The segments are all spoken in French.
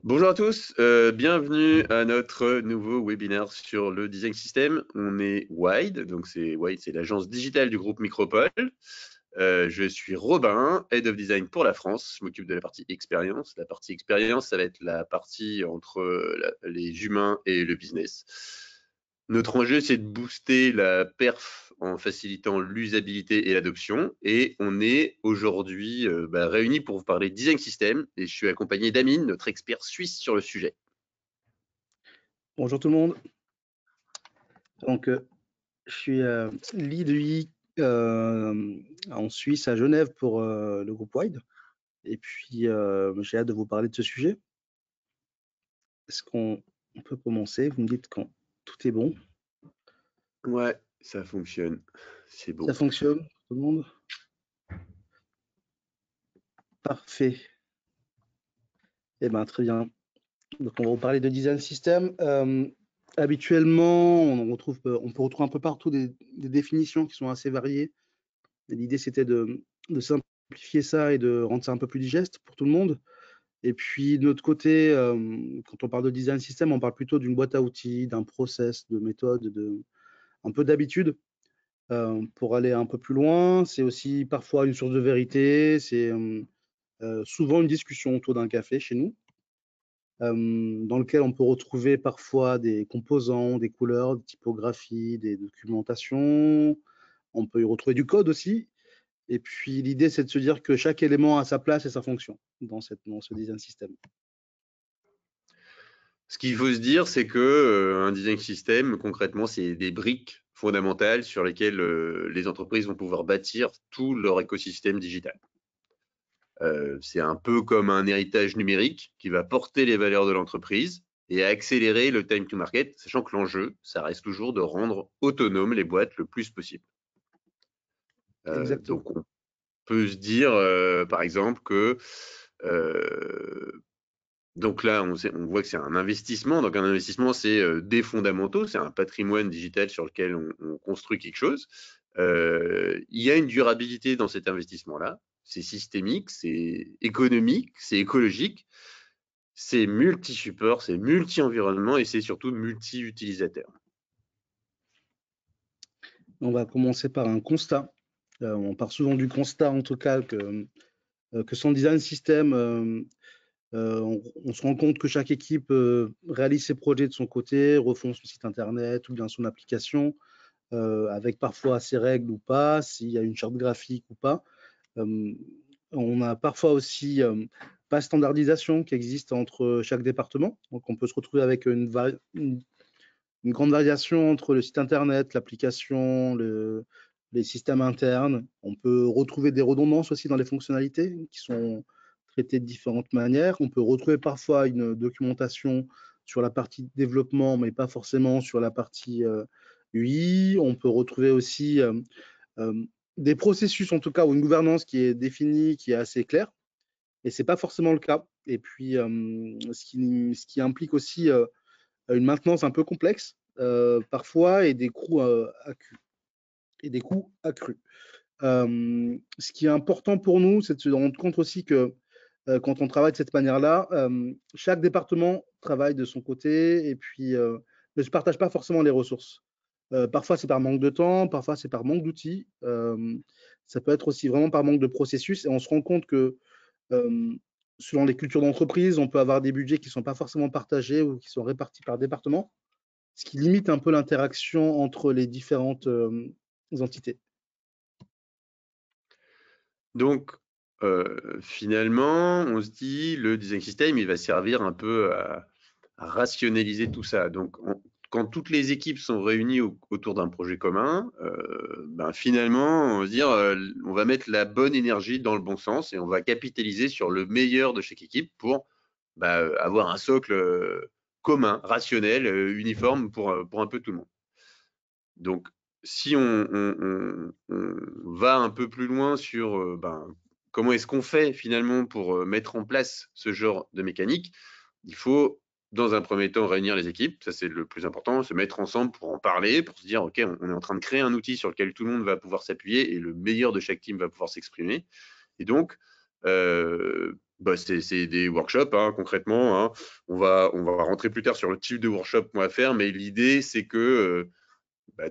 Bonjour à tous, bienvenue à notre nouveau webinaire sur le design system. On est Wide, donc Wide, c'est l'agence digitale du groupe Micropole. Je suis Robin, Head of Design pour la France. Je m'occupe de la partie expérience. La partie expérience, ça va être la partie entre les humains et le business. Notre enjeu, c'est de booster la perf en facilitant l'usabilité et l'adoption. Et on est aujourd'hui réunis pour vous parler de design system. Et je suis accompagné d'Amine, notre expert suisse sur le sujet. Bonjour tout le monde. Donc, je suis lead UI en Suisse, à Genève, pour le groupe Wide. Et puis, j'ai hâte de vous parler de ce sujet. Est-ce qu'on peut commencer? Vous me dites quand tout est bon. Ouais, ça fonctionne. C'est Ça beau. fonctionne, tout le monde? Parfait. Eh bien, très bien. Donc, on va vous parler de design system. Habituellement, on peut retrouver un peu partout des définitions qui sont assez variées. L'idée, c'était de simplifier ça et de rendre ça un peu plus digeste pour tout le monde. Et puis, de notre côté, quand on parle de design system, on parle plutôt d'une boîte à outils, d'un process, de méthode, un peu d'habitude. Pour aller un peu plus loin, c'est aussi parfois une source de vérité, c'est souvent une discussion autour d'un café chez nous, dans lequel on peut retrouver parfois des composants, des couleurs, des typographies, des documentations. On peut y retrouver du code aussi. Et puis, l'idée, c'est de se dire que chaque élément a sa place et sa fonction dans ce design system. Ce qu'il faut se dire, c'est que un design system, concrètement, c'est des briques fondamentales sur lesquelles les entreprises vont pouvoir bâtir tout leur écosystème digital. C'est un peu comme un héritage numérique qui va porter les valeurs de l'entreprise et accélérer le time to market, sachant que l'enjeu, ça reste toujours de rendre autonomes les boîtes le plus possible. Exactement. Donc, on peut se dire, par exemple, que donc là, on voit que c'est un investissement. Donc un investissement, c'est des fondamentaux, c'est un patrimoine digital sur lequel on construit quelque chose. Il y a une durabilité dans cet investissement-là. C'est systémique, c'est économique, c'est écologique, c'est multi-support, c'est multi-environnement et c'est surtout multi-utilisateur. On va commencer par un constat. On part souvent du constat, en tout cas, que sans design system, on se rend compte que chaque équipe réalise ses projets de son côté, refond son site internet ou bien son application, avec parfois ses règles ou pas, s'il y a une charte graphique ou pas. Euh, on a parfois aussi pas de standardisation qui existe entre chaque département. Donc, on peut se retrouver avec une grande variation entre le site internet, l'application, les systèmes internes. On peut retrouver des redondances aussi dans les fonctionnalités qui sont traitées de différentes manières. On peut retrouver parfois une documentation sur la partie développement, mais pas forcément sur la partie UI. On peut retrouver aussi euh, des processus, en tout cas, ou une gouvernance qui est définie, qui est assez claire. Et ce n'est pas forcément le cas. Et puis, ce qui implique aussi une maintenance un peu complexe parfois et des coûts accrus. Ce qui est important pour nous, c'est de se rendre compte aussi que quand on travaille de cette manière-là, chaque département travaille de son côté et puis ne se partage pas forcément les ressources. Parfois, c'est par manque de temps, parfois, c'est par manque d'outils. Ça peut être aussi vraiment par manque de processus. Et on se rend compte que euh, selon les cultures d'entreprise, on peut avoir des budgets qui ne sont pas forcément partagés ou qui sont répartis par département, ce qui limite un peu l'interaction entre les différentes entités. Donc, finalement, on se dit, le design system, il va servir un peu à rationaliser tout ça. Donc, quand toutes les équipes sont réunies autour d'un projet commun, finalement, on va se dire, on va mettre la bonne énergie dans le bon sens et on va capitaliser sur le meilleur de chaque équipe pour avoir un socle commun, rationnel, uniforme pour un peu tout le monde. Donc, si on va un peu plus loin sur comment est-ce qu'on fait finalement pour mettre en place ce genre de mécanique, il faut dans un premier temps réunir les équipes, ça c'est le plus important, se mettre ensemble pour en parler, pour se dire ok, on est en train de créer un outil sur lequel tout le monde va pouvoir s'appuyer et le meilleur de chaque team va pouvoir s'exprimer. Et donc, C'est des workshops, hein, concrètement. Hein. On va rentrer plus tard sur le type de workshop qu'on va faire, mais l'idée, c'est que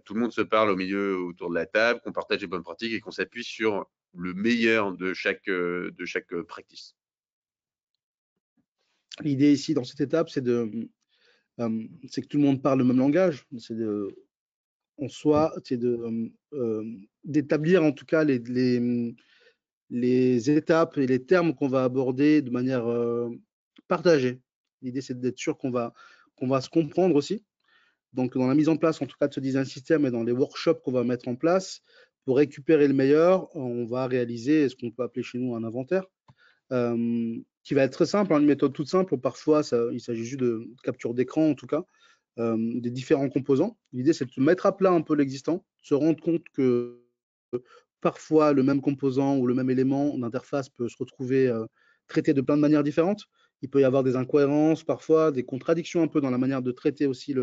tout le monde se parle au milieu autour de la table, qu'on partage les bonnes pratiques et qu'on s'appuie sur le meilleur de chaque practice. L'idée ici, dans cette étape, c'est que tout le monde parle le même langage. C'est en soi, c'est d'établir en tout cas les étapes et les termes qu'on va aborder de manière partagée. L'idée, c'est d'être sûr qu'on va se comprendre aussi. Donc, dans la mise en place, en tout cas, de ce design system et dans les workshops qu'on va mettre en place, pour récupérer le meilleur, on va réaliser ce qu'on peut appeler chez nous un inventaire, qui va être très simple, hein, une méthode toute simple. Parfois, il s'agit juste de capture d'écran, en tout cas, des différents composants. L'idée, c'est de mettre à plat un peu l'existant, se rendre compte que parfois, le même composant ou le même élément d'interface peut se retrouver traité de plein de manières différentes. Il peut y avoir des incohérences, parfois des contradictions un peu dans la manière de traiter aussi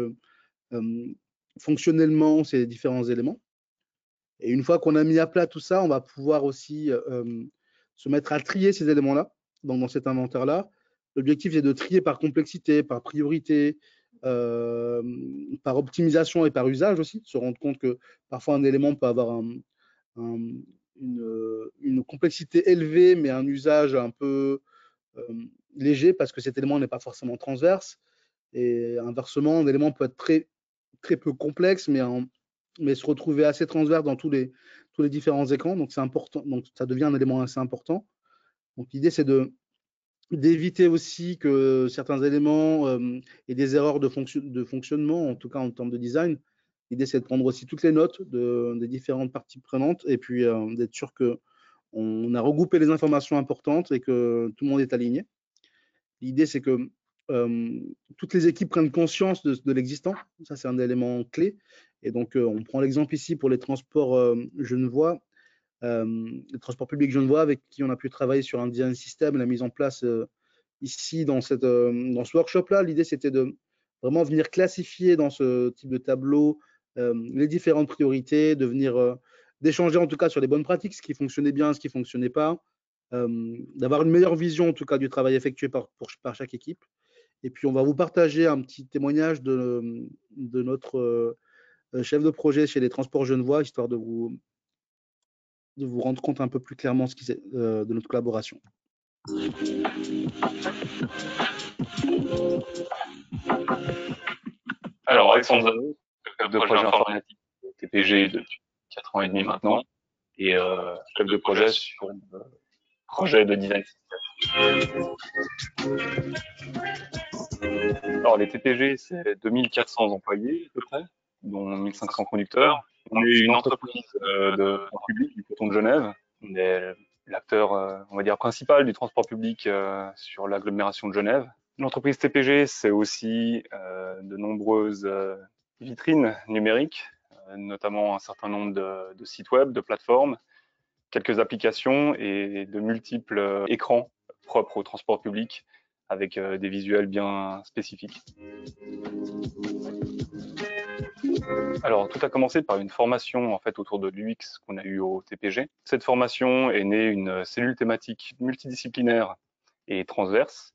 fonctionnellement ces différents éléments. Et une fois qu'on a mis à plat tout ça, on va pouvoir aussi se mettre à trier ces éléments-là, donc dans cet inventaire-là. L'objectif est de trier par complexité, par priorité, par optimisation et par usage aussi, se rendre compte que parfois un élément peut avoir une complexité élevée, mais un usage un peu léger parce que cet élément n'est pas forcément transverse. Et inversement, un élément peut être très, très peu complexe, mais se retrouver assez transverse dans tous les différents écrans. Donc, c'est important. Donc, ça devient un élément assez important. Donc, l'idée, c'est d'éviter aussi que certains éléments aient des erreurs de fonctionnement, en tout cas en termes de design. L'idée, c'est de prendre aussi toutes les notes des différentes parties prenantes et puis d'être sûr qu'on a regroupé les informations importantes et que tout le monde est aligné. L'idée, c'est que toutes les équipes prennent conscience de l'existant. Ça, c'est un élément clé. Et donc, on prend l'exemple ici pour les transports genevois, les transports publics genevois, avec qui on a pu travailler sur un design system, la mise en place ici dans ce workshop-là. L'idée, c'était de vraiment venir classifier dans ce type de tableau les différentes priorités, d'échanger en tout cas sur les bonnes pratiques, ce qui fonctionnait bien, ce qui ne fonctionnait pas, d'avoir une meilleure vision en tout cas du travail effectué par chaque équipe. Et puis, on va vous partager un petit témoignage de notre chef de projet chez les Transports Genevois, histoire de vous rendre compte un peu plus clairement de notre collaboration. Alors, Alexandre, chef de projet informatique TPG depuis 4 ans et demi maintenant, et chef de projet sur un projet de design system. Alors, les TPG, c'est 2400 employés à peu près, dont 1500 conducteurs. On est une entreprise de transport public du canton de Genève. On est l'acteur, on va dire, principal du transport public sur l'agglomération de Genève. L'entreprise TPG, c'est aussi de nombreuses vitrines numériques, notamment un certain nombre de sites web, de plateformes, quelques applications et de multiples écrans propres au transport public avec des visuels bien spécifiques. Alors, tout a commencé par une formation en fait autour de l'UX qu'on a eu au TPG. Cette formation est née une cellule thématique multidisciplinaire et transverse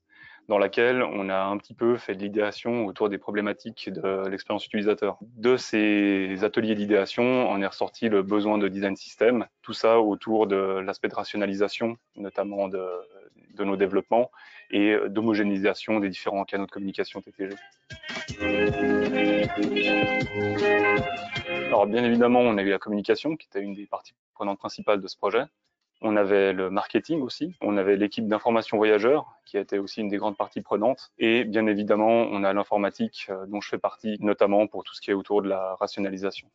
dans laquelle on a un petit peu fait de l'idéation autour des problématiques de l'expérience utilisateur. De ces ateliers d'idéation, on est ressorti le besoin de design system, tout ça autour de l'aspect de rationalisation, notamment de nos développements, et d'homogénéisation des différents canaux de communication TPG. Alors bien évidemment, on a eu la communication, qui était une des parties prenantes principales de ce projet. On avait le marketing aussi, on avait l'équipe d'information voyageurs, qui a été aussi une des grandes parties prenantes, et bien évidemment, on a l'informatique, dont je fais partie, notamment pour tout ce qui est autour de la rationalisation.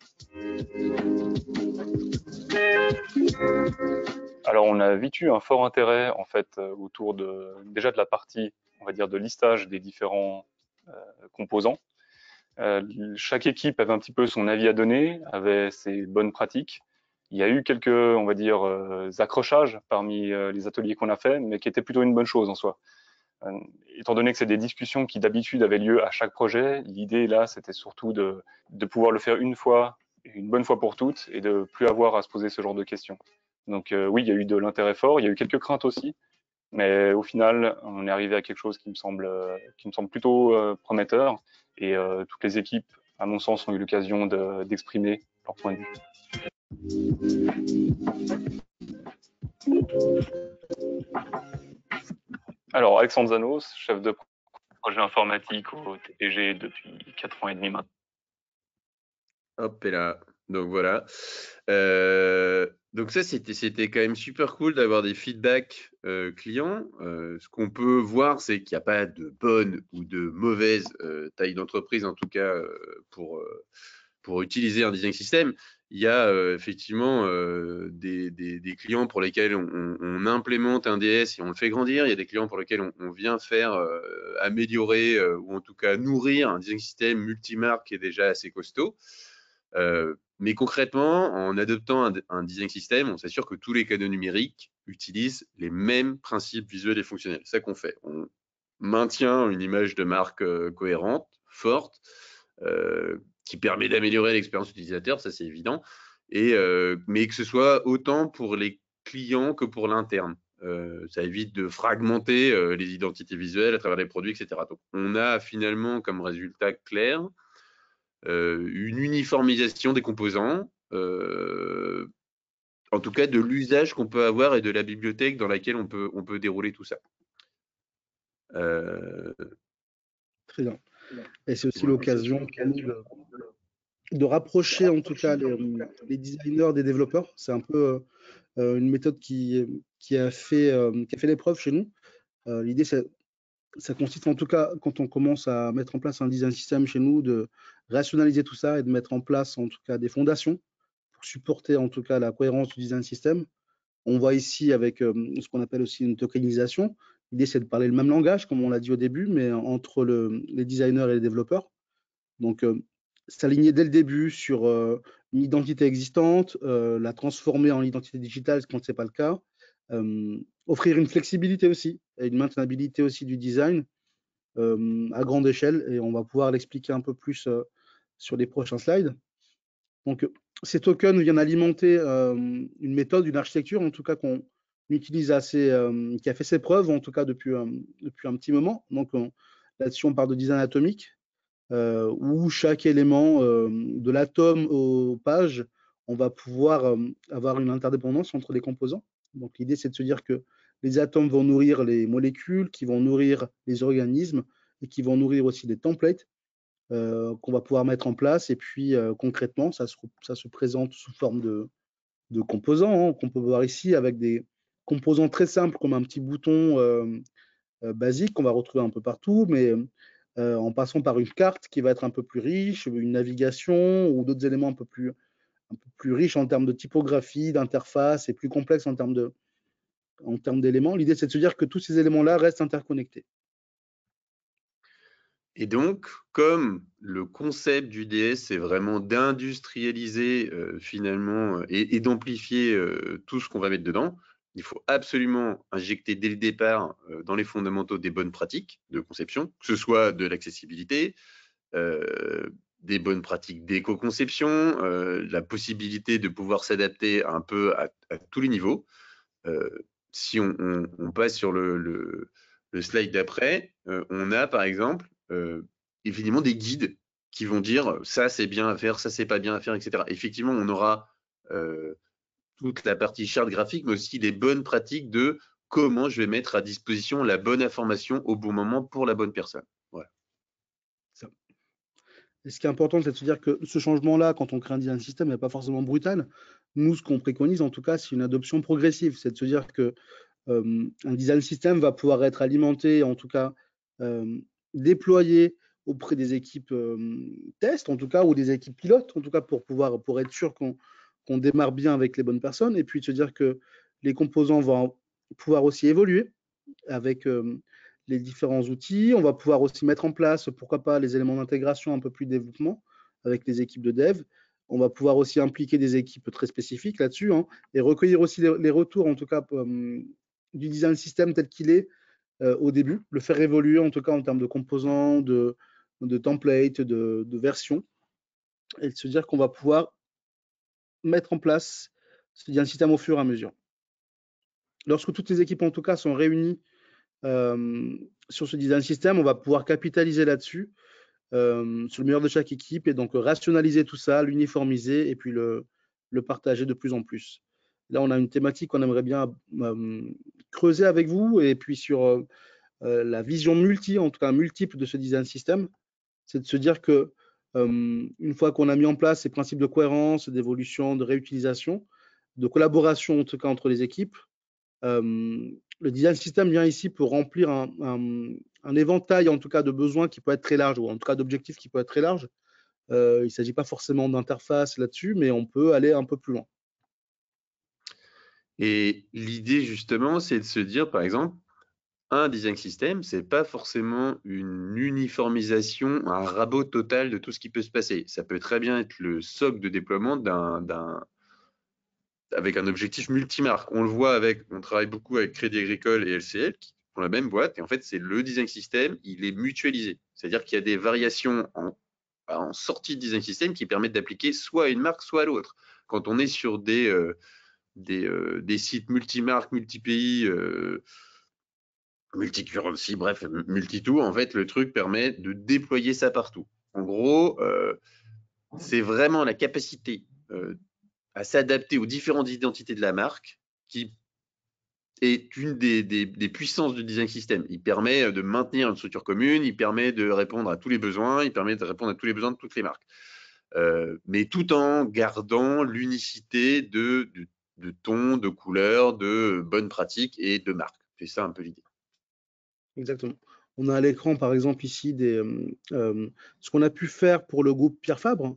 Alors, on a vite eu un fort intérêt, en fait, autour déjà de la partie, on va dire, de listage des différents composants. Chaque équipe avait un petit peu son avis à donner, avait ses bonnes pratiques. Il y a eu quelques, on va dire, accrochages parmi les ateliers qu'on a fait, mais qui étaient plutôt une bonne chose en soi. Étant donné que c'est des discussions qui d'habitude avaient lieu à chaque projet, l'idée là, c'était surtout de pouvoir le faire une fois, une bonne fois pour toutes, et de plus avoir à se poser ce genre de questions. Donc oui, il y a eu de l'intérêt fort, il y a eu quelques craintes aussi, Mais au final, on est arrivé à quelque chose qui me semble plutôt prometteur. Et toutes les équipes, à mon sens, ont eu l'occasion d'exprimer leur point de vue. Alors, Alexandre Zanos, chef de projet informatique au TPG depuis 4 ans et demi maintenant. Hop et là. Donc voilà. Donc ça, c'était quand même super cool d'avoir des feedbacks clients. Ce qu'on peut voir, c'est qu'il n'y a pas de bonne ou de mauvaise taille d'entreprise, en tout cas pour utiliser un design system. Il y a effectivement des clients pour lesquels on implémente un DS et on le fait grandir. Il y a des clients pour lesquels on vient faire améliorer ou en tout cas nourrir un design system multimarque qui est déjà assez costaud. Mais concrètement, en adoptant un design system, on s'assure que tous les canaux numériques utilisent les mêmes principes visuels et fonctionnels. C'est ça qu'on fait. On maintient une image de marque cohérente, forte, qui permet d'améliorer l'expérience utilisateur, ça c'est évident, mais que ce soit autant pour les clients que pour l'interne. Ça évite de fragmenter les identités visuelles à travers les produits, etc. Donc, on a finalement comme résultat clair une uniformisation des composants, en tout cas de l'usage qu'on peut avoir et de la bibliothèque dans laquelle on peut dérouler tout ça. Très bien. Et c'est aussi l'occasion de rapprocher en tout cas les designers des développeurs. C'est un peu une méthode qui a fait les preuves chez nous. L'idée, ça consiste en tout cas, quand on commence à mettre en place un design system chez nous, de rationaliser tout ça et de mettre en place en tout cas des fondations pour supporter en tout cas la cohérence du design system. On voit ici avec ce qu'on appelle aussi une tokenisation. L'idée, c'est de parler le même langage, comme on l'a dit au début, mais entre les designers et les développeurs. Donc, s'aligner dès le début sur une identité existante, la transformer en identité digitale quand ce n'est pas le cas, offrir une flexibilité aussi et une maintenabilité aussi du design à grande échelle, et on va pouvoir l'expliquer un peu plus sur les prochains slides. Donc, ces tokens viennent alimenter une méthode, une architecture, en tout cas qu'on utilise qui a fait ses preuves, en tout cas depuis un petit moment. Donc, là-dessus, on parle de design atomique, où chaque élément, de l'atome aux pages, on va pouvoir avoir une interdépendance entre les composants. Donc, l'idée, c'est de se dire que les atomes vont nourrir les molécules, qui vont nourrir les organismes et qui vont nourrir aussi des templates qu'on va pouvoir mettre en place. Et puis, concrètement, ça se présente sous forme de composants, qu'on peut voir ici avec des composants très simples comme un petit bouton basique qu'on va retrouver un peu partout, mais en passant par une carte qui va être un peu plus riche, une navigation ou d'autres éléments un peu plus riches en termes de typographie, d'interface et plus complexes en termes d'éléments. L'idée, c'est de se dire que tous ces éléments-là restent interconnectés. Et donc, comme le concept du DS, c'est vraiment d'industrialiser finalement et d'amplifier tout ce qu'on va mettre dedans, il faut absolument injecter dès le départ dans les fondamentaux des bonnes pratiques de conception, que ce soit de l'accessibilité, des bonnes pratiques d'éco-conception, la possibilité de pouvoir s'adapter un peu à tous les niveaux. Si on passe sur le slide d'après, on a par exemple évidemment des guides qui vont dire ça c'est bien à faire, ça c'est pas bien à faire, etc. Effectivement, on aura toute la partie charte graphique, mais aussi les bonnes pratiques de comment je vais mettre à disposition la bonne information au bon moment pour la bonne personne. Voilà. Et ce qui est important, c'est de se dire que ce changement-là, quand on crée un design system, n'est pas forcément brutal. Nous, ce qu'on préconise, en tout cas, c'est une adoption progressive. C'est de se dire que un design system va pouvoir être alimenté, en tout cas déployé auprès des équipes test, en tout cas, ou des équipes pilotes, en tout cas, pour être sûr qu'on démarre bien avec les bonnes personnes, et puis de se dire que les composants vont pouvoir aussi évoluer avec les différents outils. On va pouvoir aussi mettre en place, pourquoi pas, les éléments d'intégration un peu plus développement avec les équipes de dev. On va pouvoir aussi impliquer des équipes très spécifiques là-dessus et recueillir aussi les retours, en tout cas, du design system tel qu'il est au début, le faire évoluer en tout cas en termes de composants, de templates, de versions, et de se dire qu'on va pouvoir mettre en place ce design system au fur et à mesure. lorsque toutes les équipes en tout cas sont réunies sur ce design system, on va pouvoir capitaliser là-dessus, sur le meilleur de chaque équipe, et donc rationaliser tout ça, l'uniformiser et puis le partager de plus en plus. Là, on a une thématique qu'on aimerait bien creuser avec vous, et puis sur la vision en tout cas multiple de ce design system, c'est de se dire que une fois qu'on a mis en place ces principes de cohérence, d'évolution, de réutilisation, de collaboration en tout cas entre les équipes, le design system vient ici pour remplir un éventail en tout cas de besoins qui peut être très large, ou en tout cas d'objectifs qui peut être très large. Il ne s'agit pas forcément d'interface là-dessus, mais on peut aller un peu plus loin. Et l'idée, justement, c'est de se dire, par exemple, un design system, c'est pas forcément une uniformisation, un rabot total de tout ce qui peut se passer. Ça peut très bien être le socle de déploiement avec un objectif multimarque. On le voit on travaille beaucoup avec Crédit Agricole et LCL qui font la même boîte, et en fait, c'est le design system, il est mutualisé. C'est-à-dire qu'il y a des variations en sortie de design system qui permettent d'appliquer soit à une marque, soit à l'autre. Quand on est sur des sites multimarques, multi-pays, multi-currency, bref, multi-tout, en fait, le truc permet de déployer ça partout. En gros, c'est vraiment la capacité à s'adapter aux différentes identités de la marque qui est une des puissances du design system. Il permet de maintenir une structure commune, il permet de répondre à tous les besoins, il permet de répondre à tous les besoins de toutes les marques. Mais tout en gardant l'unicité de ton, de couleur, de bonnes pratiques et de marque. C'est ça un peu l'idée. Exactement. On a à l'écran, par exemple, ici, ce qu'on a pu faire pour le groupe Pierre Fabre,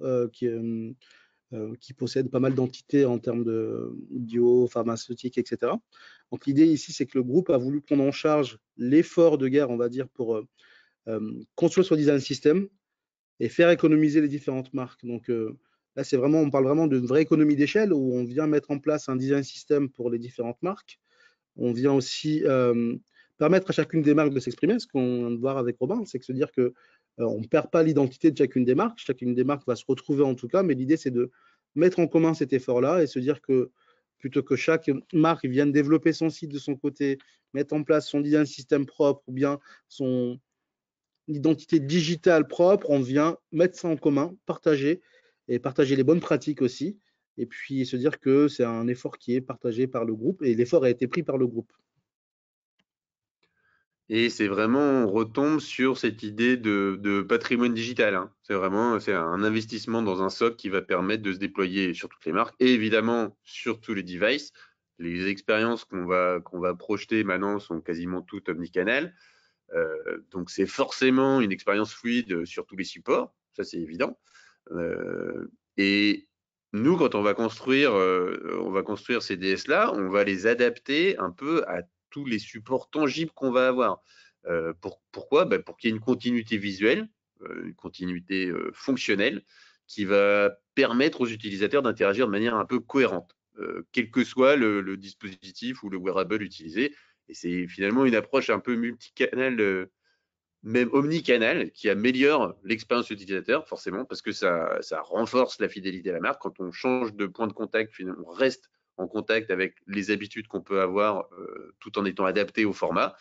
qui possède pas mal d'entités en termes de bio, pharmaceutique, etc. Donc l'idée ici, c'est que le groupe a voulu prendre en charge l'effort de guerre, on va dire, pour construire son design system et faire économiser les différentes marques. Donc là, on parle vraiment d'une vraie économie d'échelle, où on vient mettre en place un design system pour les différentes marques. On vient aussi permettre à chacune des marques de s'exprimer. Ce qu'on vient de voir avec Robin, c'est que se dire que on ne perd pas l'identité de chacune des marques. Chacune des marques va se retrouver en tout cas, mais l'idée, c'est de mettre en commun cet effort-là et se dire que plutôt que chaque marque vienne développer son site de son côté, mettre en place son design système propre ou bien son identité digitale propre, on vient mettre ça en commun, partager et partager les bonnes pratiques aussi, et puis se dire que c'est un effort qui est partagé par le groupe, et l'effort a été pris par le groupe. Et c'est vraiment, on retombe sur cette idée de patrimoine digital, hein. C'est un investissement dans un socle qui va permettre de se déployer sur toutes les marques et évidemment sur tous les devices. Les expériences qu'on va projeter maintenant sont quasiment toutes omnicanal. Donc c'est forcément une expérience fluide sur tous les supports, ça c'est évident. Et nous, quand on va construire ces DS-là, on va les adapter un peu à tous les supports tangibles qu'on va avoir. Pourquoi? Pour qu'il y ait une continuité visuelle, une continuité fonctionnelle, qui va permettre aux utilisateurs d'interagir de manière un peu cohérente, quel que soit le dispositif ou le wearable utilisé. Et c'est finalement une approche un peu multicanal, même omnicanal, qui améliore l'expérience utilisateur, forcément, parce que ça renforce la fidélité à la marque. Quand on change de point de contact, finalement, on reste en contact avec les habitudes qu'on peut avoir, tout en étant adapté au format.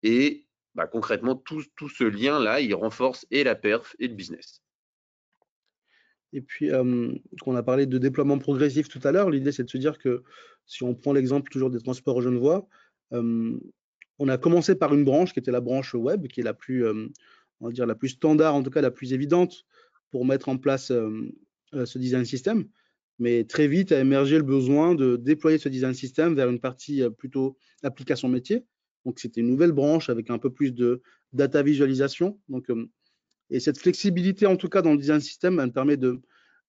Et concrètement, tout ce lien-là, il renforce et la perf et le business. Et puis, on a parlé de déploiement progressif tout à l'heure, l'idée c'est de se dire que si on prend l'exemple toujours des transports Genevois, on a commencé par une branche qui était la branche web, qui est la plus, on va dire, la plus standard, en tout cas la plus évidente pour mettre en place ce design system. Mais très vite a émergé le besoin de déployer ce design system vers une partie plutôt application métier. Donc c'était une nouvelle branche avec un peu plus de data visualisation. Donc, et cette flexibilité, en tout cas dans le design system, elle permet de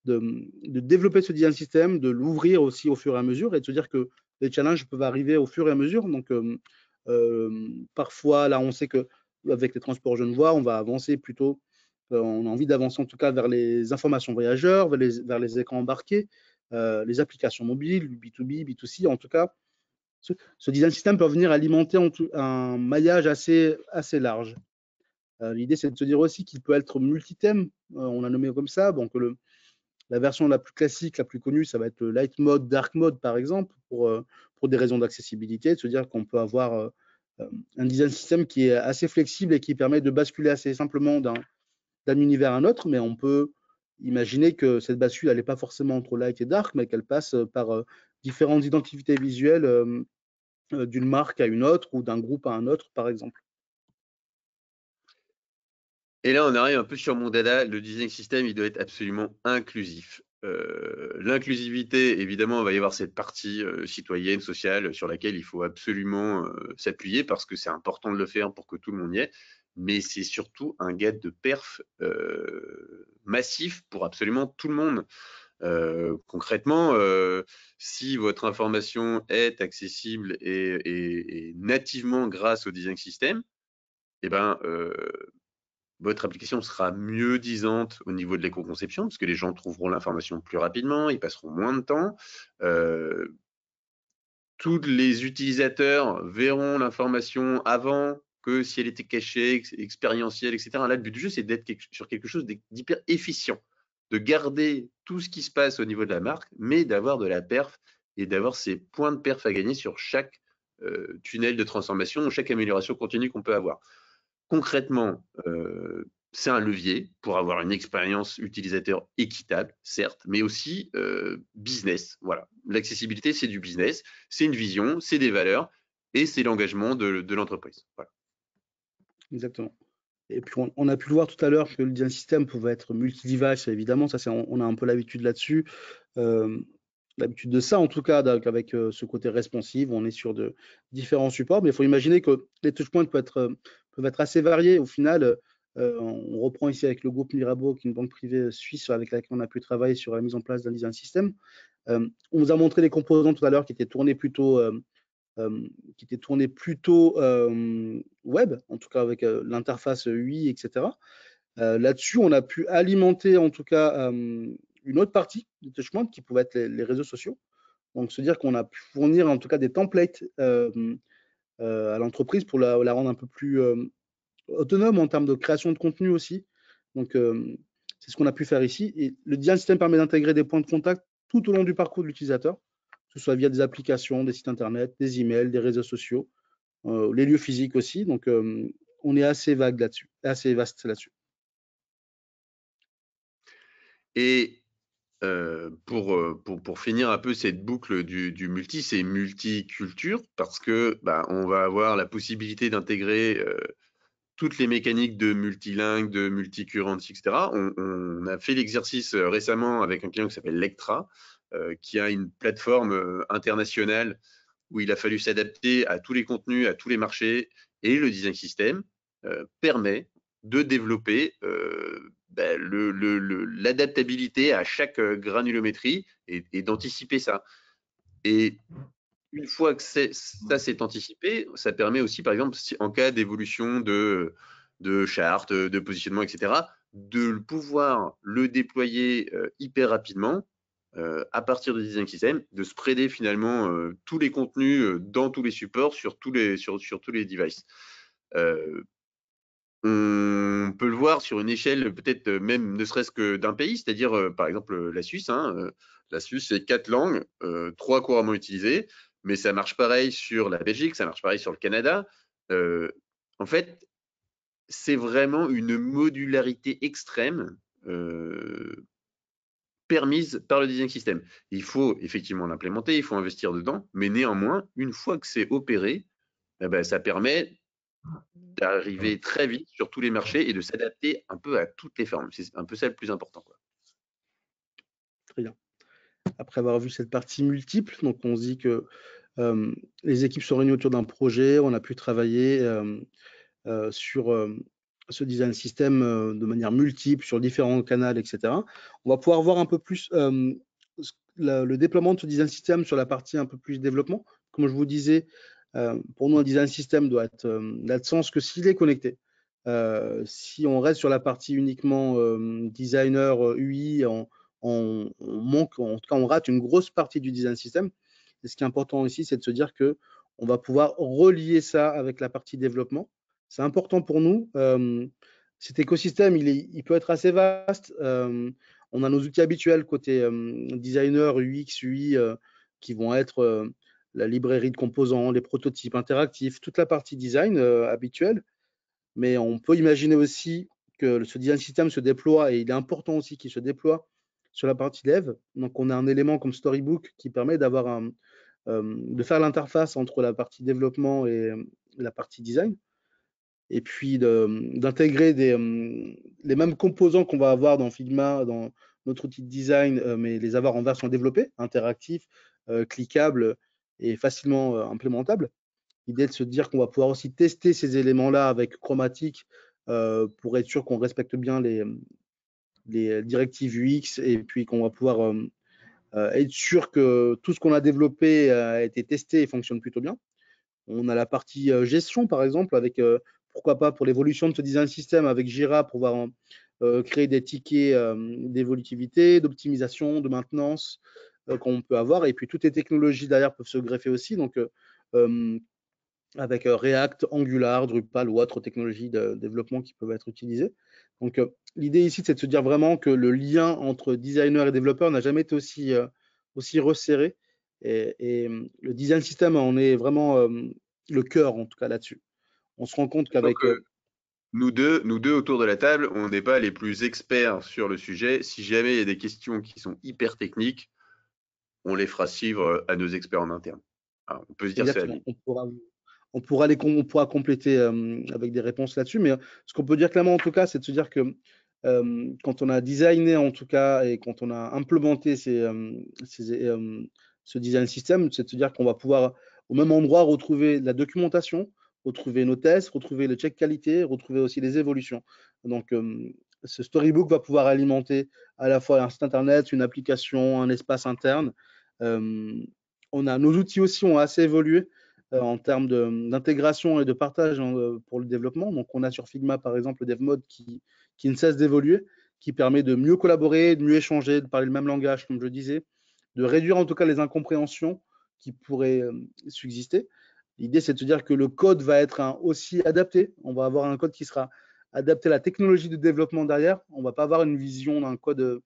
développer ce design system, de l'ouvrir aussi au fur et à mesure, et de se dire que les challenges peuvent arriver au fur et à mesure. Donc parfois, là, on sait qu'avec les transports Genevois, on va avancer plutôt, on a envie d'avancer en tout cas vers les informations voyageurs, vers les écrans embarqués, les applications mobiles, B2B, B2C. En tout cas, ce design system peut venir alimenter un maillage assez large. L'idée, c'est de se dire aussi qu'il peut être multi-thème, on l'a nommé comme ça. Donc, la version la plus classique, la plus connue, ça va être le light mode, dark mode, par exemple, pour pour des raisons d'accessibilité, de se dire qu'on peut avoir un design system qui est assez flexible et qui permet de basculer assez simplement d'un univers à un autre, mais on peut imaginer que cette bascule, elle n'est pas forcément entre light et dark, mais qu'elle passe par différentes identités visuelles d'une marque à une autre ou d'un groupe à un autre, par exemple. Et là, on arrive un peu sur mon dada. Le design system, il doit être absolument inclusif. L'inclusivité, évidemment, il va y avoir cette partie citoyenne, sociale, sur laquelle il faut absolument s'appuyer parce que c'est important de le faire pour que tout le monde y ait. Mais c'est surtout un gap de perf massif pour absolument tout le monde. Concrètement, si votre information est accessible et nativement grâce au design system, eh ben, votre application sera mieux disante au niveau de l'éco-conception, parce que les gens trouveront l'information plus rapidement, ils passeront moins de temps. Tous les utilisateurs verront l'information avant que si elle était cachée, expérientielle, etc. Là, le but du jeu, c'est d'être sur quelque chose d'hyper efficient, de garder tout ce qui se passe au niveau de la marque, mais d'avoir de la perf et d'avoir ces points de perf à gagner sur chaque tunnel de transformation ou chaque amélioration continue qu'on peut avoir. Concrètement, c'est un levier pour avoir une expérience utilisateur équitable, certes, mais aussi business. Voilà. L'accessibilité, c'est du business, c'est une vision, c'est des valeurs et c'est l'engagement de l'entreprise. Voilà. Exactement. Et puis, on a pu le voir tout à l'heure que le design system pouvait être multi-device, évidemment, ça, on a un peu l'habitude là-dessus. L'habitude de ça, en tout cas, avec ce côté responsive, on est sur de différents supports, mais il faut imaginer que les touchpoints peuvent être assez variés. Au final, on reprend ici avec le groupe Mirabeau, qui est une banque privée suisse avec laquelle on a pu travailler sur la mise en place d'un design system. On vous a montré les composants tout à l'heure qui étaient tournés plutôt web, en tout cas avec l'interface UI, etc. Là-dessus, on a pu alimenter en tout cas une autre partie du touchpoint qui pouvait être les réseaux sociaux. Donc, se dire qu'on a pu fournir en tout cas des templates à l'entreprise pour la rendre un peu plus autonome en termes de création de contenu aussi. Donc, c'est ce qu'on a pu faire ici. Et le design system permet d'intégrer des points de contact tout au long du parcours de l'utilisateur, que ce soit via des applications, des sites internet, des emails, des réseaux sociaux, les lieux physiques aussi. Donc, on est assez vague là-dessus, assez vaste là-dessus. Et pour finir un peu cette boucle du multi, c'est multiculture parce que on va avoir la possibilité d'intégrer toutes les mécaniques de multilingue, de multicurrency, etc. On a fait l'exercice récemment avec un client qui s'appelle Lectra, qui a une plateforme internationale où il a fallu s'adapter à tous les contenus, à tous les marchés, et le design system permet de développer l'adaptabilité à chaque granulométrie et d'anticiper ça. Et une fois que ça s'est anticipé, ça permet aussi, par exemple, en cas d'évolution de charte, de positionnement, etc., de pouvoir le déployer hyper rapidement à partir de design system, de spreader finalement tous les contenus dans tous les supports sur tous les devices. On peut le voir sur une échelle peut-être même ne serait-ce que d'un pays, c'est-à-dire par exemple la Suisse. La Suisse, c'est 4 langues, 3 couramment utilisées, mais ça marche pareil sur la Belgique, ça marche pareil sur le Canada. En fait, c'est vraiment une modularité extrême permise par le design system. Il faut effectivement l'implémenter, il faut investir dedans, mais néanmoins, une fois que c'est opéré, ça permet d'arriver très vite sur tous les marchés et de s'adapter un peu à toutes les formes. C'est un peu ça le plus important, quoi. Très bien. Après avoir vu cette partie multiple, donc on se dit que les équipes sont réunies autour d'un projet, on a pu travailler sur ce design system de manière multiple, sur différents canaux, etc. On va pouvoir voir un peu plus le déploiement de ce design system sur la partie un peu plus développement. Comme je vous disais, pour nous, un design system doit être n'a de sens que s'il est connecté. Si on reste sur la partie uniquement designer UI, on manque, en tout cas, on rate une grosse partie du design system. Et ce qui est important ici, c'est de se dire que on va pouvoir relier ça avec la partie développement. C'est important pour nous. Cet écosystème, il peut être assez vaste. On a nos outils habituels côté designer, UX, UI, qui vont être la librairie de composants, les prototypes interactifs, toute la partie design habituelle. Mais on peut imaginer aussi que ce design system se déploie, et il est important aussi qu'il se déploie sur la partie dev. Donc, on a un élément comme Storybook qui permet d'avoir de faire l'interface entre la partie développement et la partie design, et puis d'intégrer les mêmes composants qu'on va avoir dans Figma, dans notre outil de design, mais les avoir en version développée, interactif, cliquable et facilement implémentable. L'idée de se dire qu'on va pouvoir aussi tester ces éléments-là avec Chromatic pour être sûr qu'on respecte bien les directives UX, et puis qu'on va pouvoir être sûr que tout ce qu'on a développé a été testé et fonctionne plutôt bien. On a la partie gestion, par exemple, avec pourquoi pas pour l'évolution de ce design system avec Jira pour pouvoir créer des tickets d'évolutivité, d'optimisation, de maintenance qu'on peut avoir. Et puis toutes les technologies derrière peuvent se greffer aussi. Donc avec React, Angular, Drupal ou autres technologies de développement qui peuvent être utilisées. Donc l'idée ici, c'est de se dire vraiment que le lien entre designer et développeur n'a jamais été aussi resserré. Et le design system en est vraiment le cœur, en tout cas là-dessus. On se rend compte qu'avec nous deux autour de la table, on n'est pas les plus experts sur le sujet. Si jamais il y a des questions qui sont hyper techniques, on les fera suivre à nos experts en interne. Alors, on peut se dire c'est la exactement, vie. on pourra compléter avec des réponses là-dessus. Mais ce qu'on peut dire clairement, en tout cas, c'est de se dire que quand on a designé, en tout cas, et quand on a implémenté ce design system, c'est de se dire qu'on va pouvoir au même endroit retrouver la documentation, retrouver nos tests, retrouver le check qualité, retrouver aussi les évolutions. Donc, ce storybook va pouvoir alimenter à la fois un site internet, une application, un espace interne. Nos outils aussi ont assez évolué en termes d'intégration et de partage pour le développement. Donc, on a sur Figma, par exemple, le DevMode qui ne cesse d'évoluer, qui permet de mieux collaborer, de mieux échanger, de parler le même langage, comme je disais, de réduire en tout cas les incompréhensions qui pourraient subsister. L'idée, c'est de se dire que le code va être aussi adapté. On va avoir un code qui sera adapté à la technologie de développement derrière. On ne va pas avoir une vision d'un code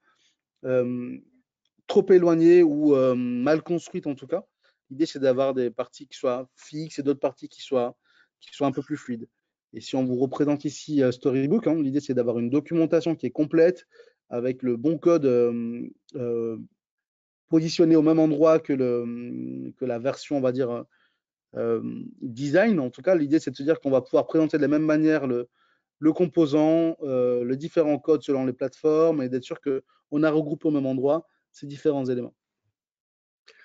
trop éloignée ou mal construite en tout cas. L'idée, c'est d'avoir des parties qui soient fixes et d'autres parties qui soient un peu plus fluides. Et si on vous représente ici Storybook, l'idée, c'est d'avoir une documentation qui est complète avec le bon code positionné au même endroit que la version, on va dire, design. En tout cas, l'idée, c'est de se dire qu'on va pouvoir présenter de la même manière le composant, le différent code selon les plateformes, et d'être sûr qu'on a regroupé au même endroit ces différents éléments.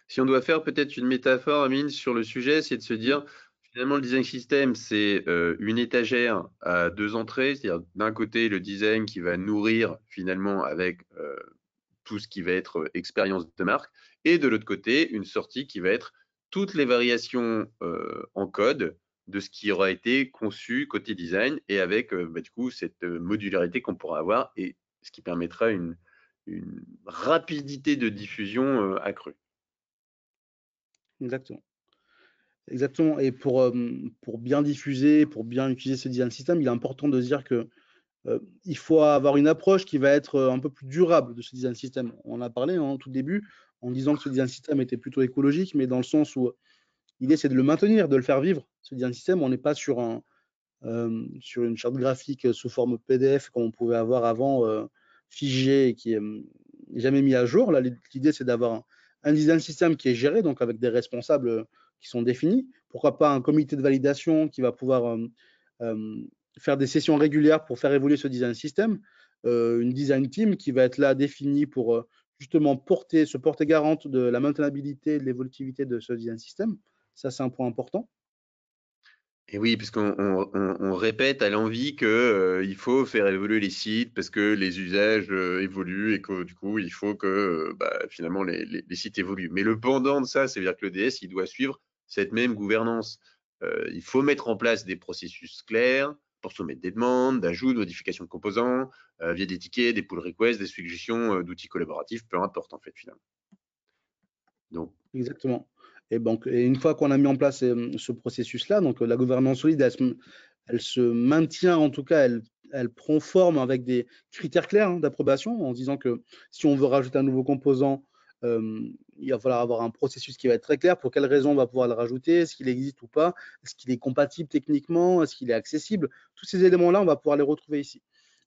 Si on doit faire peut-être une métaphore, Amine, sur le sujet, c'est de se dire, finalement, le design system, c'est une étagère à deux entrées, c'est-à-dire d'un côté, le design qui va nourrir finalement avec tout ce qui va être expérience de marque, et de l'autre côté, une sortie qui va être toutes les variations en code de ce qui aura été conçu côté design, et avec du coup cette modularité qu'on pourra avoir, et ce qui permettra une rapidité de diffusion accrue. Exactement. Exactement. Et pour bien diffuser, pour bien utiliser ce design system, il est important de se dire que il faut avoir une approche qui va être un peu plus durable de ce design system. On en a parlé au tout début en disant que ce design system était plutôt écologique, mais dans le sens où l'idée c'est de le maintenir, de le faire vivre. Ce design system, on n'est pas sur une charte graphique sous forme PDF comme on pouvait avoir avant, figé et qui n'est jamais mis à jour. Là, l'idée c'est d'avoir un design system qui est géré, donc avec des responsables qui sont définis. Pourquoi pas un comité de validation qui va pouvoir faire des sessions régulières pour faire évoluer ce design system, une design team qui va être là définie pour justement se porter garante de la maintenabilité et de l'évolutivité de ce design system. Ça, c'est un point important. Et oui, parce qu'on répète à l'envi que il faut faire évoluer les sites parce que les usages évoluent, et que du coup, il faut que finalement les sites évoluent. Mais le pendant de ça, c'est-à-dire que l'EDS, il doit suivre cette même gouvernance. Il faut mettre en place des processus clairs pour soumettre des demandes, d'ajouts, de modifications de composants, via des tickets, des pull requests, des suggestions d'outils collaboratifs, peu importe en fait finalement. Donc, Exactement. Et donc, une fois qu'on a mis en place ce processus-là, donc la gouvernance solide, elle se maintient, en tout cas, elle prend forme avec des critères clairs d'approbation, en se disant que si on veut rajouter un nouveau composant, il va falloir avoir un processus qui va être très clair. Pour quelles raisons on va pouvoir le rajouter? Est-ce qu'il existe ou pas? Est-ce qu'il est compatible techniquement? Est-ce qu'il est accessible? Tous ces éléments-là, on va pouvoir les retrouver ici.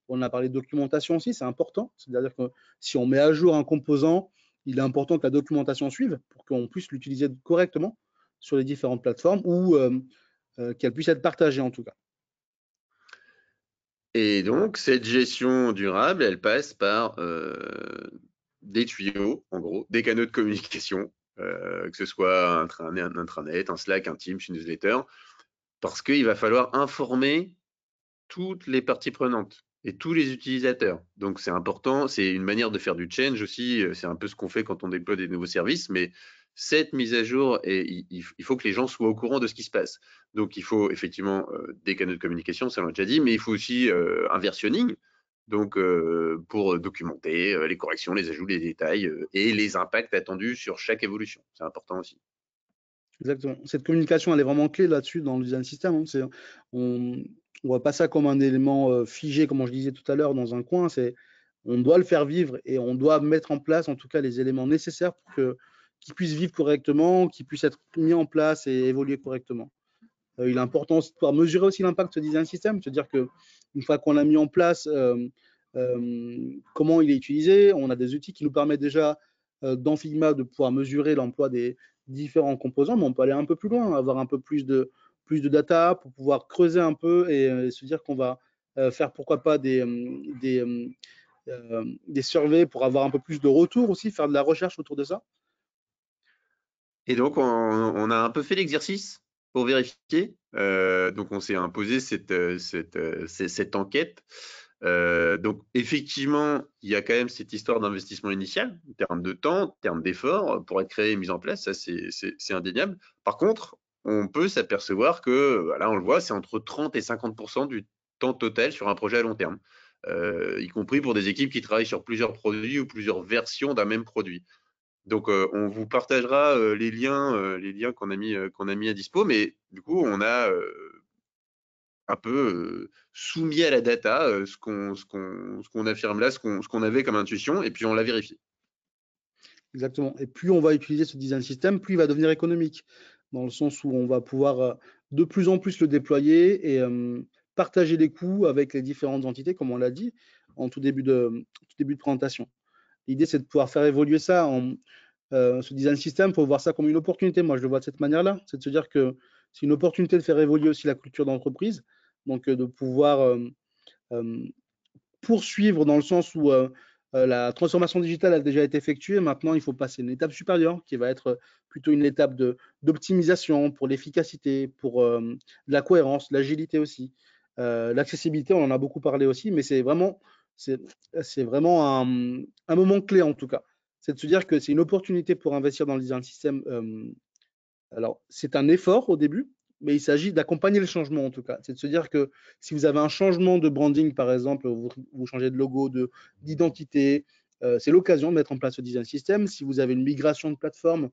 On a parlé de documentation aussi, c'est important. C'est-à-dire que si on met à jour un composant, il est important que la documentation suive pour qu'on puisse l'utiliser correctement sur les différentes plateformes ou qu'elle puisse être partagée en tout cas. Et donc, cette gestion durable, elle passe par des tuyaux, en gros, des canaux de communication, que ce soit un intranet, un Slack, un Teams, une newsletter, parce qu'il va falloir informer toutes les parties prenantes et tous les utilisateurs. Donc, c'est important, c'est une manière de faire du change aussi, c'est un peu ce qu'on fait quand on déploie des nouveaux services, mais cette mise à jour, et il faut que les gens soient au courant de ce qui se passe. Donc, il faut effectivement des canaux de communication, ça on l'a déjà dit, mais il faut aussi un versionning, donc pour documenter les corrections, les ajouts, les détails et les impacts attendus sur chaque évolution. C'est important aussi. Exactement. Cette communication, elle est vraiment clé là-dessus dans le design system. On ne voit pas ça comme un élément figé, comme je disais tout à l'heure, dans un coin. On doit le faire vivre et on doit mettre en place, en tout cas, les éléments nécessaires pour qu'il puisse vivre correctement, qu'il puisse être mis en place et évoluer correctement. Il est important aussi de pouvoir mesurer aussi l'impact de ce design system, c'est-à-dire qu'une fois qu'on l'a mis en place, comment il est utilisé. On a des outils qui nous permettent déjà dans Figma de pouvoir mesurer l'emploi des différents composants, mais on peut aller un peu plus loin, avoir un peu plus de data pour pouvoir creuser un peu et se dire qu'on va faire pourquoi pas des surveys pour avoir un peu plus de retours aussi, faire de la recherche autour de ça. Et donc, on a un peu fait l'exercice pour vérifier. Donc, on s'est imposé cette enquête. Donc, effectivement, il y a quand même cette histoire d'investissement initial, en termes de temps, en termes d'efforts, pour être créé et mis en place. Ça, c'est indéniable. Par contre, on peut s'apercevoir que, voilà, on le voit, c'est entre 30 et 50% du temps total sur un projet à long terme, y compris pour des équipes qui travaillent sur plusieurs produits ou plusieurs versions d'un même produit. Donc, on vous partagera les liens qu'on a mis à dispo, mais du coup, on a un peu soumis à la data ce qu'on affirme là, ce qu'on avait comme intuition, et puis on l'a vérifié. Exactement. Et plus on va utiliser ce design system, plus il va devenir économique, dans le sens où on va pouvoir de plus en plus le déployer et partager les coûts avec les différentes entités, comme on l'a dit en tout début de présentation. L'idée, c'est de pouvoir faire évoluer ça. Ce design system, il faut voir ça comme une opportunité. Moi, je le vois de cette manière-là. C'est de se dire que c'est une opportunité de faire évoluer aussi la culture d'entreprise, donc de pouvoir poursuivre dans le sens où la transformation digitale a déjà été effectuée. Maintenant, il faut passer une étape supérieure qui va être plutôt une étape d'optimisation pour l'efficacité, pour la cohérence, l'agilité aussi. L'accessibilité, on en a beaucoup parlé aussi, mais c'est vraiment un moment clé en tout cas. C'est de se dire que c'est une opportunité pour investir dans le design system. Alors, c'est un effort au début, mais il s'agit d'accompagner le changement en tout cas. C'est de se dire que si vous avez un changement de branding, par exemple, vous changez de logo, d'identité, c'est l'occasion de mettre en place ce design system. Si vous avez une migration de plateforme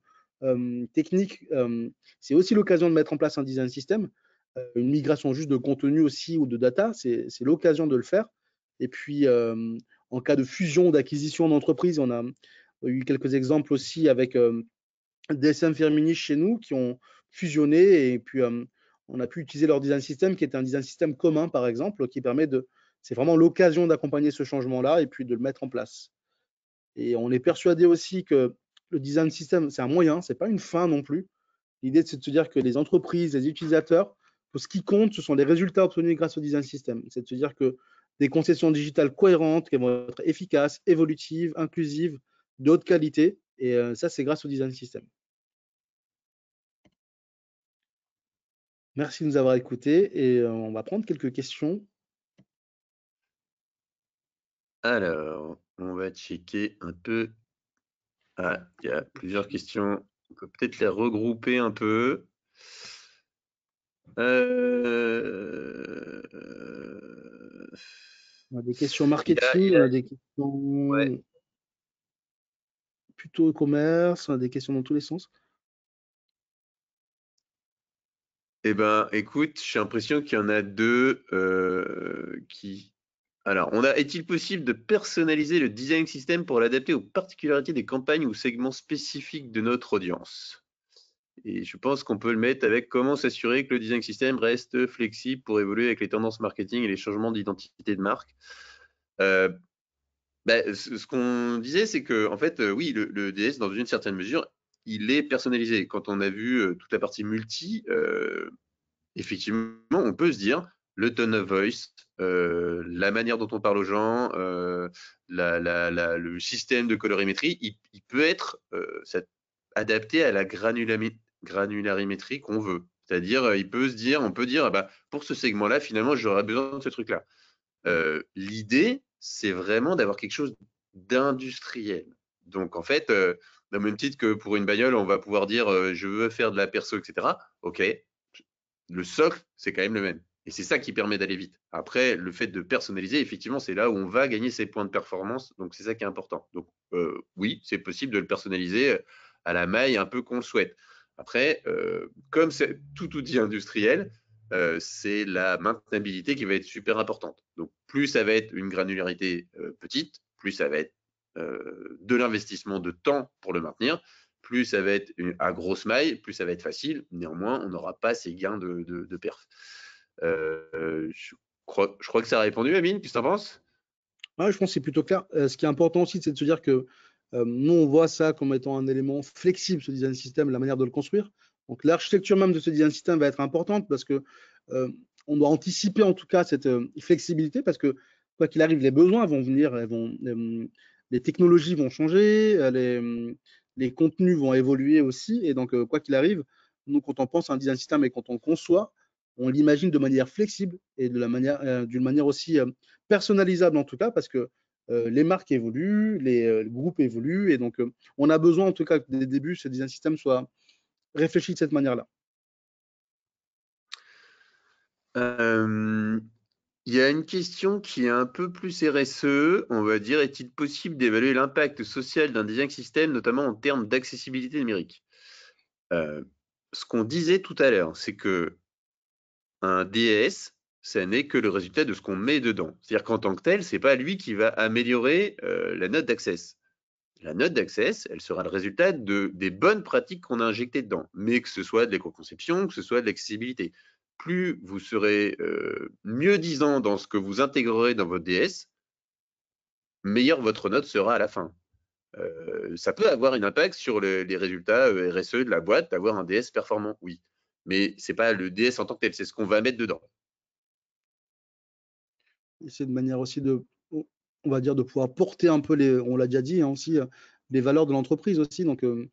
technique, c'est aussi l'occasion de mettre en place un design system. Une migration juste de contenu aussi ou de data, c'est l'occasion de le faire. Et puis, en cas de fusion ou d'acquisition d'entreprise, on a eu quelques exemples aussi avec DSM Firmenich chez nous qui ont fusionné et puis on a pu utiliser leur design system qui est un design system commun par exemple qui permet c'est vraiment l'occasion d'accompagner ce changement-là et puis de le mettre en place. Et on est persuadé aussi que le design system c'est un moyen, c'est pas une fin non plus. L'idée c'est de se dire que les entreprises, les utilisateurs, ce qui compte ce sont les résultats obtenus grâce au design system. C'est de se dire que des conceptions digitales cohérentes qui vont être efficaces, évolutives, inclusives, de haute qualité et ça c'est grâce au design system. Merci de nous avoir écoutés et on va prendre quelques questions. Alors, on va checker un peu. Ah, il y a plusieurs questions. On peut peut-être les regrouper un peu. On a des questions marketing, on a des questions Ouais. plutôt e-commerce, on a des questions dans tous les sens. Eh ben, écoute, j'ai l'impression qu'il y en a deux qui Alors, est-il possible de personnaliser le design system pour l'adapter aux particularités des campagnes ou segments spécifiques de notre audience? Et je pense qu'on peut le mettre avec comment s'assurer que le design system reste flexible pour évoluer avec les tendances marketing et les changements d'identité de marque. Euh, ce qu'on disait, c'est que, en fait, oui, le DS, dans une certaine mesure, il est personnalisé. Quand on a vu toute la partie multi, effectivement, on peut se dire le tone of voice, la manière dont on parle aux gens, le système de colorimétrie, il peut être adapté à la granularimétrie qu'on veut. C'est-à-dire, on peut dire, ah bah, pour ce segment-là, finalement, j'aurais besoin de ce truc-là. L'idée, c'est vraiment d'avoir quelque chose d'industriel. Donc, en fait, au même titre que pour une bagnole, on va pouvoir dire je veux faire de la perso, etc. OK, le socle, c'est quand même le même. Et c'est ça qui permet d'aller vite. Après, le fait de personnaliser, effectivement, c'est là où on va gagner ses points de performance. Donc, c'est ça qui est important. Donc, oui, c'est possible de le personnaliser à la maille un peu qu'on le souhaite. Après, comme c'est tout outil industriel, c'est la maintenabilité qui va être super importante. Donc, plus ça va être une granularité petite, plus ça va être de l'investissement de temps pour le maintenir, plus ça va être à grosse maille, plus ça va être facile. Néanmoins, on n'aura pas ces gains de perf. Je crois que ça a répondu, Amine. Qu'est-ce que tu en penses? Ouais, je pense que c'est plutôt clair. Ce qui est important aussi, c'est de se dire que nous, on voit ça comme étant un élément flexible, ce design system, la manière de le construire. Donc, l'architecture même de ce design system va être importante parce que on doit anticiper en tout cas cette flexibilité parce que, quoi qu'il arrive, les besoins vont venir, les technologies vont changer, les contenus vont évoluer aussi. Et donc, quoi qu'il arrive, nous, quand on pense à un design system et quand on le conçoit, on l'imagine de manière flexible et d'une manière aussi personnalisable en tout cas, parce que les marques évoluent, les groupes évoluent, et donc on a besoin en tout cas que dès le début, ce design system soit réfléchi de cette manière-là. Il y a une question qui est un peu plus RSE, on va dire, est-il possible d'évaluer l'impact social d'un design system, notamment en termes d'accessibilité numérique? Ce qu'on disait tout à l'heure, c'est que un DES, ça n'est que le résultat de ce qu'on met dedans. C'est-à-dire qu'en tant que tel, c'est pas lui qui va améliorer la note d'access. La note d'access, elle sera le résultat des bonnes pratiques qu'on a injectées dedans, mais que ce soit de l'éco-conception, que ce soit de l'accessibilité. Plus vous serez mieux disant dans ce que vous intégrerez dans votre DS, meilleure votre note sera à la fin. Ça peut avoir un impact sur les résultats RSE de la boîte, d'avoir un DS performant, oui. Mais c'est pas le DS en tant que tel, c'est ce qu'on va mettre dedans. Et c'est de manière aussi on va dire, de pouvoir porter un peu on l'a déjà dit hein, aussi, les valeurs de l'entreprise aussi. Donc, le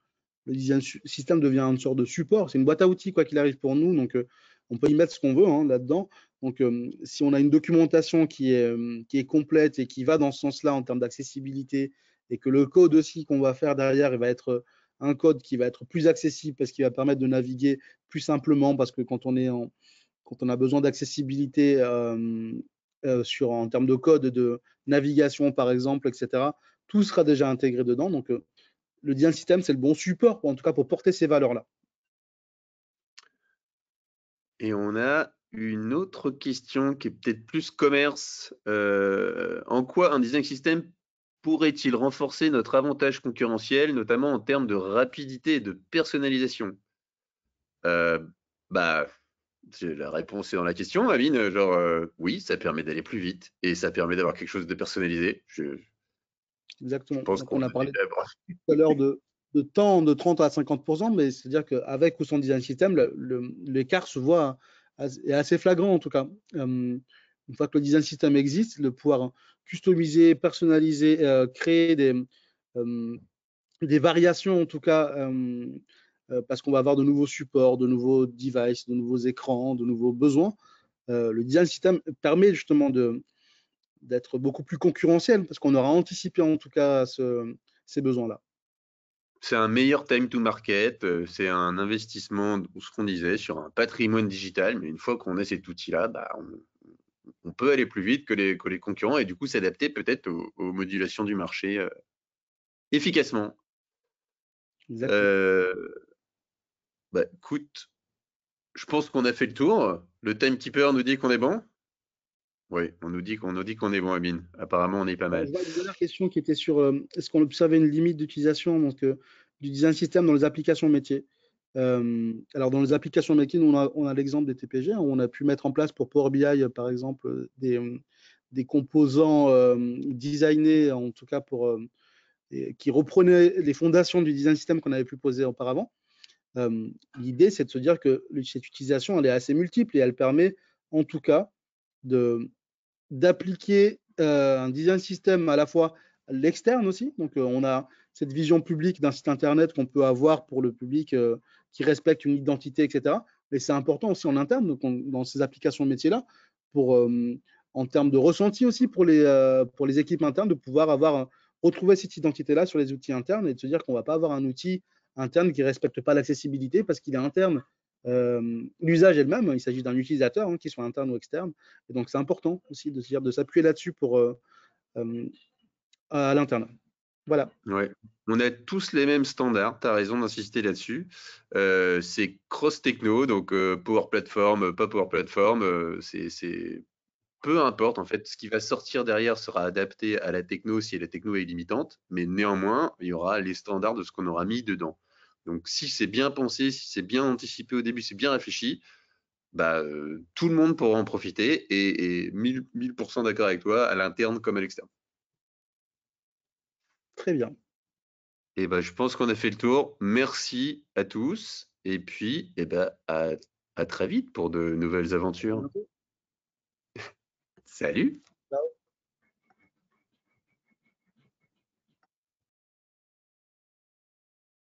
design system devient une sorte de support. C'est une boîte à outils, quoi qu'il arrive pour nous. Donc, on peut y mettre ce qu'on veut hein, là-dedans. Donc, si on a une documentation qui est complète et qui va dans ce sens-là en termes d'accessibilité, et que le code aussi qu'on va faire derrière, il va être un code qui va être plus accessible parce qu'il va permettre de naviguer plus simplement, parce que quand on a besoin d'accessibilité en termes de code de navigation, par exemple, etc., tout sera déjà intégré dedans. Donc, le design system, c'est le bon support, en tout cas, pour porter ces valeurs-là. Et on a une autre question qui est peut-être plus commerce. En quoi un design system pourrait-il renforcer notre avantage concurrentiel, notamment en termes de rapidité et de personnalisation? Bah, la réponse est dans la question, Amine. Genre, oui, ça permet d'aller plus vite et ça permet d'avoir quelque chose de personnalisé. Je Exactement. pense Donc, qu'on on peut a parlé dire. tout à l'heure de temps de 30 à 50%, mais c'est-à-dire qu'avec ou sans design system, l'écart se voit, est assez flagrant en tout cas. Une fois que le design system existe, le pouvoir customiser, personnaliser, créer des variations en tout cas, parce qu'on va avoir de nouveaux supports, de nouveaux devices, de nouveaux écrans, de nouveaux besoins. Le design system permet justement d'être beaucoup plus concurrentiel parce qu'on aura anticipé en tout cas ces besoins-là. C'est un meilleur time to market, c'est un investissement, ce qu'on disait, sur un patrimoine digital, mais une fois qu'on a cet outil-là, bah, on peut aller plus vite que les concurrents et du coup s'adapter peut-être aux modulations du marché efficacement. Exactement. Euh, Bah, écoute, je pense qu'on a fait le tour. Le timekeeper nous dit qu'on est bon. Oui, on nous dit qu'on est bon, Amine. Apparemment, on est pas Alors, mal. je vois une dernière question qui était sur est-ce qu'on observait une limite d'utilisation donc, du design system dans les applications métiers. Alors, dans les applications métiers, nous, on a l'exemple des TPG, hein, où on a pu mettre en place pour Power BI, par exemple, des composants designés, en tout cas, qui reprenaient les fondations du design system qu'on avait pu poser auparavant. L'idée, c'est de se dire que cette utilisation, elle est assez multiple et elle permet, en tout cas, d'appliquer un design system à la fois l'externe aussi. Donc, on a cette vision publique d'un site internet qu'on peut avoir pour le public qui respecte une identité, etc. Mais c'est important aussi en interne, donc dans ces applications métiers-là, pour, en termes de ressenti aussi pour les équipes internes, de pouvoir retrouver cette identité-là sur les outils internes et de se dire qu'on ne va pas avoir un outil interne qui ne respecte pas l'accessibilité parce qu'il est interne. L'usage est le même, il s'agit d'un utilisateur, hein, qu'il soit interne ou externe. Et donc, c'est important aussi de s'appuyer là-dessus pour à l'interne. Voilà. Ouais. On a tous les mêmes standards, tu as raison d'insister là-dessus. C'est cross-techno, donc Power Platform, pas Power Platform, peu importe, en fait, ce qui va sortir derrière sera adapté à la techno si la techno est limitante, mais néanmoins, il y aura les standards de ce qu'on aura mis dedans. Donc, si c'est bien pensé, si c'est bien anticipé au début, c'est bien réfléchi, bah, tout le monde pourra en profiter et 1000% d'accord avec toi, à l'interne comme à l'externe. Très bien. Et ben, je pense qu'on a fait le tour. Merci à tous. Et puis, à très vite pour de nouvelles À aventures. bientôt. Salut!